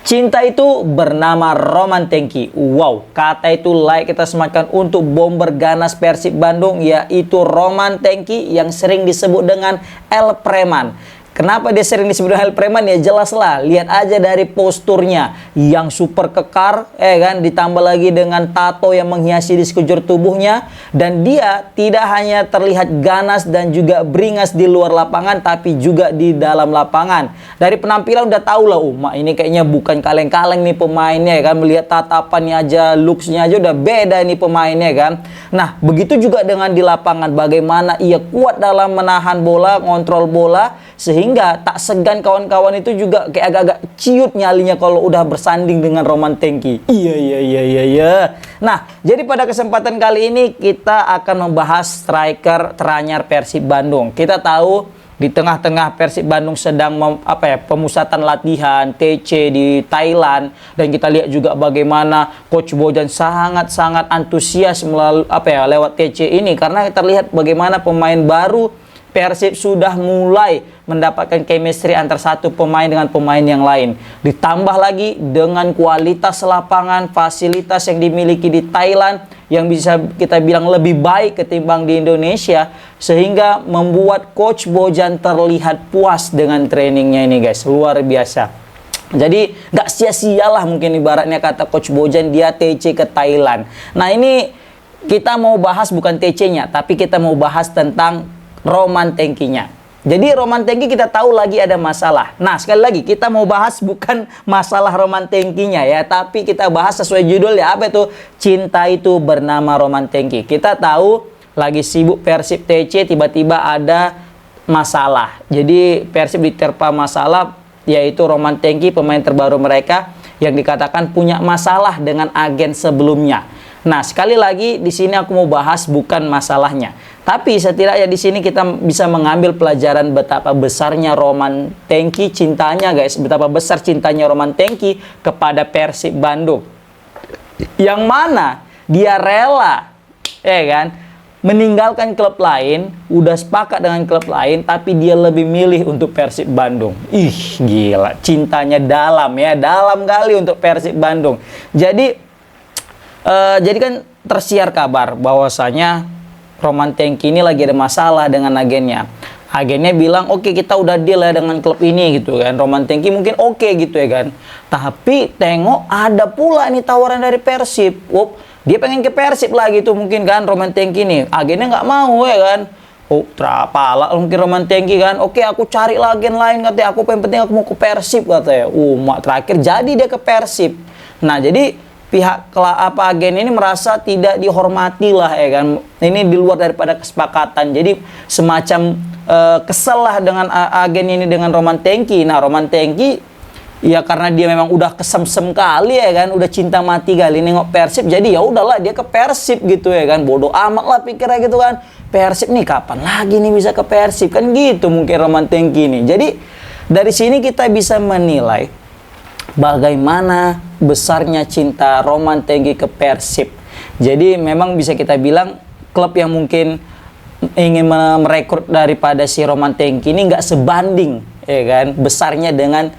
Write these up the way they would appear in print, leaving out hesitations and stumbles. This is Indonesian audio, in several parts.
Cinta itu bernama Roman Tengki. Wow, kata itu layak kita sematkan untuk bomber ganas Persib Bandung, yaitu Roman Tengki yang sering disebut dengan El Preman. Kenapa dia sering disebut El Preman? Ya jelas lah, lihat aja dari posturnya yang super kekar, kan, ditambah lagi dengan tato yang menghiasi di sekujur tubuhnya, dan dia tidak hanya terlihat ganas dan juga beringas di luar lapangan, tapi juga di dalam lapangan. Dari penampilan udah tahu lah, ini kayaknya bukan kaleng-kaleng nih pemainnya, kan, melihat tatapannya aja, looksnya aja udah beda nih pemainnya, kan. Nah, begitu juga dengan di lapangan, bagaimana ia kuat dalam menahan bola, ngontrol bola, sehingga tak segan kawan-kawan itu juga kayak agak-agak ciut nyalinya kalau udah bersanding dengan Roman Tengki. Iya. Nah, jadi pada kesempatan kali ini kita akan membahas striker teranyar Persib Bandung. Kita tahu di tengah-tengah Persib Bandung sedang pemusatan latihan TC di Thailand, dan kita lihat juga bagaimana Coach Bojan sangat-sangat antusias melalui lewat TC ini, karena terlihat bagaimana pemain baru Persib sudah mulai mendapatkan chemistry antar satu pemain dengan pemain yang lain. Ditambah lagi dengan kualitas lapangan, fasilitas yang dimiliki di Thailand yang bisa kita bilang lebih baik ketimbang di Indonesia, sehingga membuat Coach Bojan terlihat puas dengan trainingnya ini, guys. Luar biasa. Jadi gak sia-sialah mungkin ibaratnya kata Coach Bojan, dia TC ke Thailand. Nah, ini kita mau bahas bukan TC-nya, tapi kita mau bahas tentang Roman Tengkinya. Jadi Roman Tengki kita tahu lagi ada masalah. Nah, sekali lagi kita mau bahas bukan masalah Roman Tengkinya ya, tapi kita bahas sesuai judul ya, apa itu? Cinta itu bernama Roman Tengki. Kita tahu lagi sibuk Persib TC, tiba-tiba ada masalah. Jadi Persib diterpa masalah, yaitu Roman Tengki, pemain terbaru mereka, yang dikatakan punya masalah dengan agen sebelumnya. Nah, sekali lagi di sini aku mau bahas bukan masalahnya, tapi setidaknya di sini kita bisa mengambil pelajaran betapa besarnya Roman Tengki cintanya, guys. Betapa besar cintanya Roman Tengki kepada Persib Bandung, yang mana dia rela, kan, meninggalkan klub lain, udah sepakat dengan klub lain, tapi dia lebih milih untuk Persib Bandung. Ih, gila, cintanya dalam ya, dalam kali untuk Persib Bandung. Jadi kan tersiar kabar bahwasanya Roman Tengki ini lagi ada masalah dengan agennya. Agennya bilang, oke, kita udah deal ya dengan klub ini gitu kan. Roman Tengki mungkin oke gitu ya kan. Tapi tengok ada pula nih tawaran dari Persib. Dia pengen ke Persib lagi tuh mungkin kan Roman Tengki nih. Agennya nggak mau ya kan. Terapala mungkin Roman Tengki kan. Oke, aku cari lagi agen lain katanya. Aku penting aku mau ke Persib katanya. Terakhir jadi dia ke Persib. Nah, jadi pihak agen ini merasa tidak dihormati lah ya kan. Ini di luar daripada kesepakatan. Jadi semacam kesel lah dengan agen ini dengan Roman Tengki. Nah, Roman Tengki ya karena dia memang udah kesemsem kali ya kan, udah cinta mati kali nengok Persib, jadi ya udahlah dia ke Persib gitu ya kan. Bodoh amat lah pikirnya gitu kan. Persib nih kapan lagi nih bisa ke Persib kan gitu mungkin Roman Tengki nih. Jadi dari sini kita bisa menilai bagaimana besarnya cinta Roman Tengki ke Persib. Jadi memang bisa kita bilang klub yang mungkin ingin merekrut daripada si Roman Tengki ini nggak sebanding ya kan besarnya dengan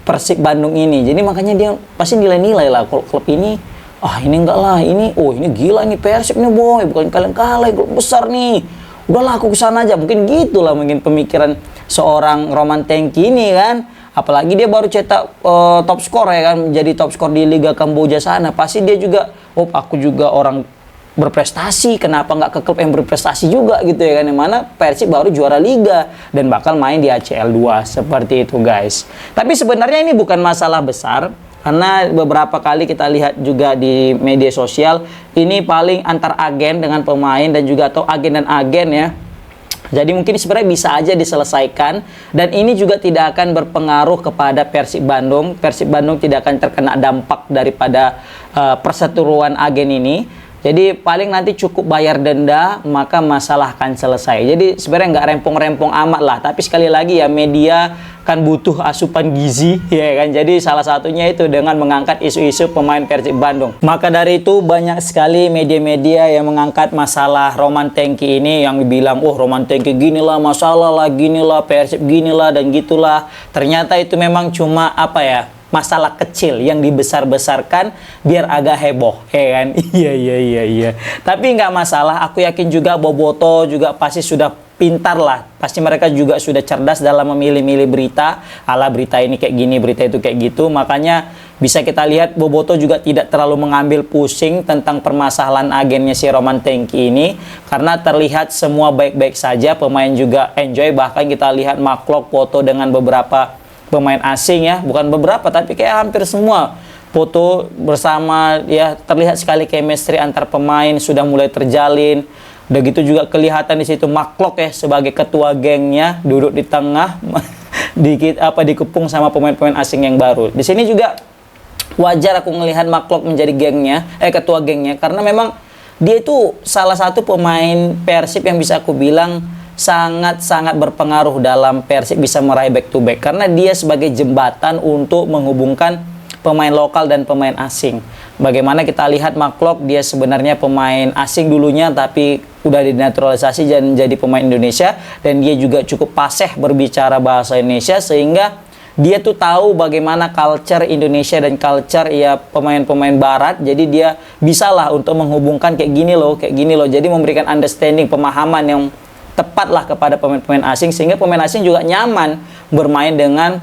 Persib Bandung ini. Jadi makanya dia pasti nilai-nilai lah klub ini, ini enggak lah, ini gila nih Persib nih boy, bukan kaleng-kaleng, klub besar nih. Udahlah aku kesana aja, mungkin gitulah mungkin pemikiran seorang Roman Tengki ini kan. Apalagi dia baru cetak top skor ya kan, menjadi top skor di Liga Kamboja sana. Pasti dia juga, aku juga orang berprestasi, kenapa nggak ke klub yang berprestasi juga gitu ya kan, yang mana Persib baru juara Liga dan bakal main di ACL 2 seperti itu, guys. Tapi sebenarnya ini bukan masalah besar, karena beberapa kali kita lihat juga di media sosial, ini paling antar agen dengan pemain dan juga atau agen dan agen ya. Jadi mungkin sebenarnya bisa aja diselesaikan, dan ini juga tidak akan berpengaruh kepada Persib Bandung. Persib Bandung tidak akan terkena dampak daripada perseteruan agen ini. Jadi paling nanti cukup bayar denda, maka masalah akan selesai. Jadi sebenarnya nggak rempong-rempong amat lah. Tapi sekali lagi ya, media kan butuh asupan gizi, ya kan. Jadi salah satunya itu dengan mengangkat isu-isu pemain Persib Bandung. Maka dari itu banyak sekali media-media yang mengangkat masalah Roman Tengki ini, yang bilang, oh Roman Tengki ginilah, masalah lah, ginilah, Persib ginilah, dan gitulah. Ternyata itu memang cuma apa ya, masalah kecil yang dibesar-besarkan biar agak heboh, ya kan? Iya. Tapi nggak masalah, aku yakin juga Boboto juga pasti sudah pintar lah. Pasti mereka juga sudah cerdas dalam memilih-milih berita. Ala berita ini kayak gini, berita itu kayak gitu. Makanya bisa kita lihat Boboto juga tidak terlalu mengambil pusing tentang permasalahan agennya si Roman Tengki ini. Karena terlihat semua baik-baik saja, pemain juga enjoy. Bahkan kita lihat Maklok foto dengan beberapa pemain asing ya, bukan beberapa tapi kayak hampir semua foto bersama ya, terlihat sekali chemistry antar pemain sudah mulai terjalin. Udah gitu juga kelihatan di situ Maklok ya sebagai ketua gengnya duduk di tengah dikepung sama pemain-pemain asing yang baru. Di sini juga wajar aku melihat Maklok menjadi ketua gengnya, karena memang dia itu salah satu pemain Persib yang bisa aku bilang sangat-sangat berpengaruh dalam Persib bisa meraih back to back, karena dia sebagai jembatan untuk menghubungkan pemain lokal dan pemain asing. Bagaimana kita lihat Maklok, dia sebenarnya pemain asing dulunya tapi udah dinaturalisasi dan jadi pemain Indonesia, dan dia juga cukup fasih berbicara bahasa Indonesia, sehingga dia tuh tahu bagaimana culture Indonesia dan culture ya pemain-pemain barat. Jadi dia bisalah untuk menghubungkan kayak gini loh, jadi memberikan understanding, pemahaman yang tepat lah kepada pemain-pemain asing, sehingga pemain asing juga nyaman bermain dengan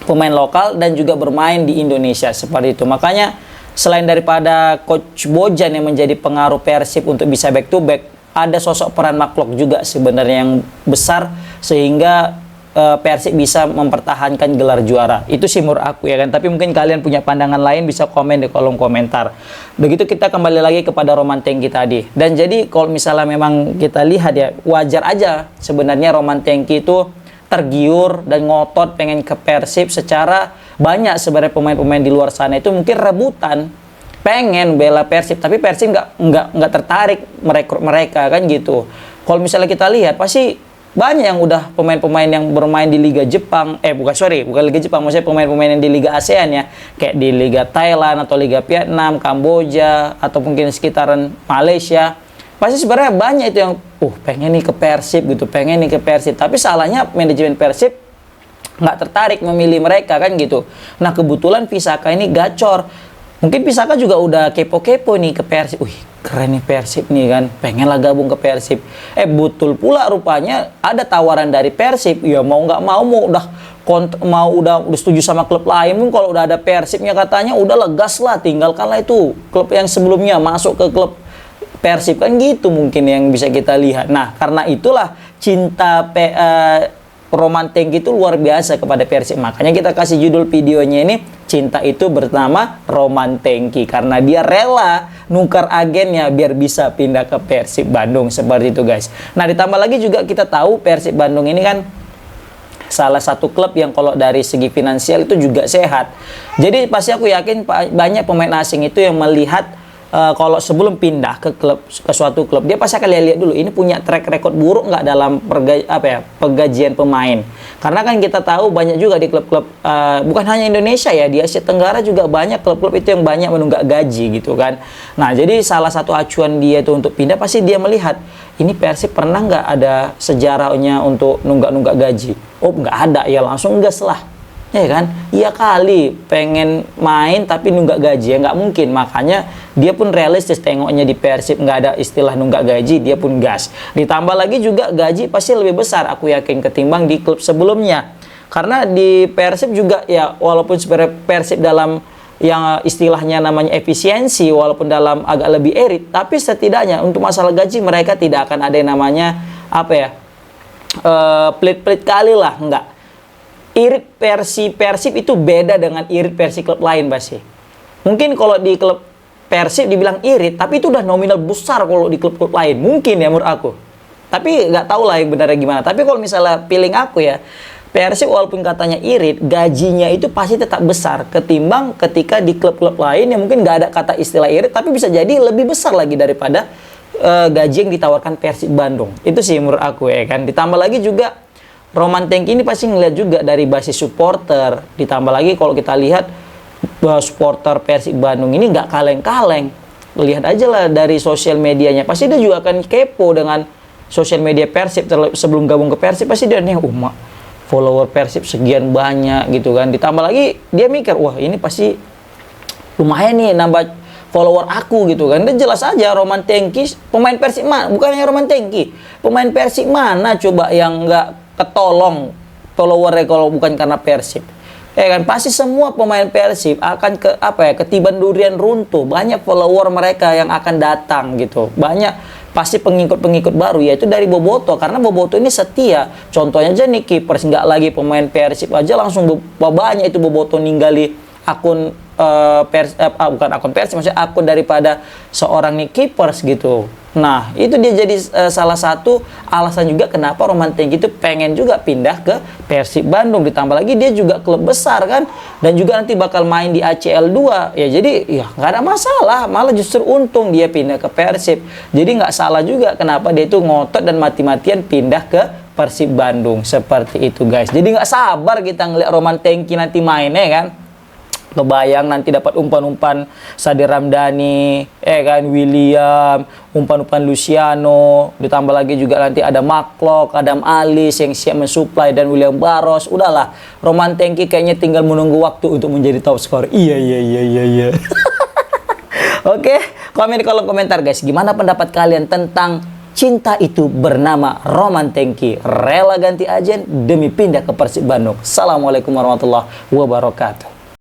pemain lokal dan juga bermain di Indonesia seperti itu. Makanya selain daripada Coach Bojan yang menjadi pengaruh Persib untuk bisa back to back, ada sosok peran Maklok juga sebenarnya yang besar sehingga Persib bisa mempertahankan gelar juara. Itu sih menurut aku ya kan. Tapi mungkin kalian punya pandangan lain, bisa komen di kolom komentar. Begitu kita kembali lagi kepada Roman Tengki tadi. Dan jadi kalau misalnya memang kita lihat ya, wajar aja sebenarnya Roman Tengki itu tergiur dan ngotot pengen ke Persib. Secara banyak sebenarnya pemain-pemain di luar sana itu mungkin rebutan pengen bela Persib, tapi Persib nggak tertarik merekrut mereka kan gitu. Kalau misalnya kita lihat pasti banyak yang udah pemain-pemain yang bermain di Liga Jepang, bukan Liga Jepang, maksudnya pemain-pemain yang di Liga ASEAN ya, kayak di Liga Thailand atau Liga Vietnam, Kamboja, atau mungkin sekitaran Malaysia. Pasti sebenarnya banyak itu yang pengen nih ke Persib gitu, tapi salahnya manajemen Persib nggak tertarik memilih mereka kan gitu. Nah kebetulan Pisaka ini gacor. Mungkin Pisaka juga udah kepo-kepo nih ke Persib. Keren nih Persib nih kan, pengenlah gabung ke Persib. Betul pula rupanya ada tawaran dari Persib. Ya mau nggak mau, udah setuju sama klub lain pun, kalau udah ada Persibnya katanya udah gas lah, tinggalkanlah itu klub yang sebelumnya, masuk ke klub Persib kan gitu mungkin yang bisa kita lihat. Nah karena itulah cinta Roman Tengki itu luar biasa kepada Persib. Makanya kita kasih judul videonya ini, cinta itu bernama Roman Tengki, karena dia rela nukar agennya biar bisa pindah ke Persib Bandung seperti itu guys. Nah ditambah lagi juga kita tahu Persib Bandung ini kan salah satu klub yang kalau dari segi finansial itu juga sehat. Jadi pasti aku yakin banyak pemain asing itu yang melihat kalau sebelum pindah ke suatu klub, dia pasti akan lihat dulu ini punya track record buruk nggak dalam penggajian pemain. Karena kan kita tahu banyak juga di klub-klub bukan hanya Indonesia ya, di Asia Tenggara juga banyak klub-klub itu yang banyak menunggak gaji gitu kan. Nah jadi salah satu acuan dia itu untuk pindah, pasti dia melihat ini Persib pernah nggak ada sejarahnya untuk nunggak gaji. Nggak ada, ya langsung gas lah. Ya kan? Iya kali pengen main tapi nunggak gaji, ya nggak mungkin. Makanya dia pun realistis tengoknya di Persib nggak ada istilah nunggak gaji, dia pun gas. Ditambah lagi juga gaji pasti lebih besar aku yakin ketimbang di klub sebelumnya. Karena di Persib juga ya, walaupun sebenarnya Persib dalam yang istilahnya namanya efisiensi, walaupun dalam agak lebih erit, tapi setidaknya untuk masalah gaji mereka tidak akan ada yang namanya pelit-pelit kali lah, enggak. Irit Persib itu beda dengan irit versi klub lain pasti. Mungkin kalau di klub Persib dibilang irit, tapi itu udah nominal besar kalau di klub-klub lain. Mungkin ya menurut aku. Tapi nggak tahu lah yang benarnya gimana. Tapi kalau misalnya feeling aku ya, Persib walaupun katanya irit, gajinya itu pasti tetap besar ketimbang ketika di klub-klub lain yang mungkin nggak ada kata istilah irit, tapi bisa jadi lebih besar lagi daripada gaji yang ditawarkan Persib Bandung. Itu sih menurut aku ya kan. Ditambah lagi juga Roman Tengki ini pasti ngeliat juga dari basis supporter. Ditambah lagi kalau kita lihat supporter Persib Bandung ini nggak kaleng-kaleng. Lihat aja lah dari sosial medianya. Pasti dia juga akan kepo dengan sosial media Persib sebelum gabung ke Persib. Pasti dia nih, follower Persib sekian banyak gitu kan. Ditambah lagi dia mikir, wah ini pasti lumayan nih nambah follower aku gitu kan. Dan jelas aja Roman Tengki pemain Persib mana, bukan hanya Roman Tengki, pemain Persib mana coba yang nggak ketolong followernya kalau bukan karena Persib. Ya kan, pasti semua pemain Persib akan ketiban durian runtuh. Banyak follower mereka yang akan datang gitu. Banyak pasti pengikut-pengikut baru, yaitu dari Boboto, karena Boboto ini setia. Contohnya aja nih, kiper nggak lagi pemain Persib aja langsung banyak itu Boboto ninggali akun bukan akun Persib, maksudnya akun daripada seorang nih keepers gitu. Nah, itu dia jadi salah satu alasan juga kenapa Roman Tengki itu pengen juga pindah ke Persib Bandung. Ditambah lagi dia juga klub besar kan, dan juga nanti bakal main di ACL 2. Ya jadi ya nggak ada masalah, malah justru untung dia pindah ke Persib. Jadi nggak salah juga kenapa dia itu ngotot dan mati-matian pindah ke Persib Bandung. Seperti itu guys. Jadi nggak sabar kita ngeliat Roman Tengki nanti mainnya kan. Kebayang nanti dapat umpan-umpan Sadir Ramdhani, kan, William, umpan-umpan Luciano, ditambah lagi juga nanti ada Maklok, Adam Alis yang siap mensuplai, dan William Barros. Udahlah, Roman Tengki kayaknya tinggal menunggu waktu untuk menjadi top skor. Iya. Oke, komen di kolom komentar guys, gimana pendapat kalian tentang cinta itu bernama Roman Tengki, rela ganti agen demi pindah ke Persib Bandung. Assalamualaikum warahmatullahi wabarakatuh.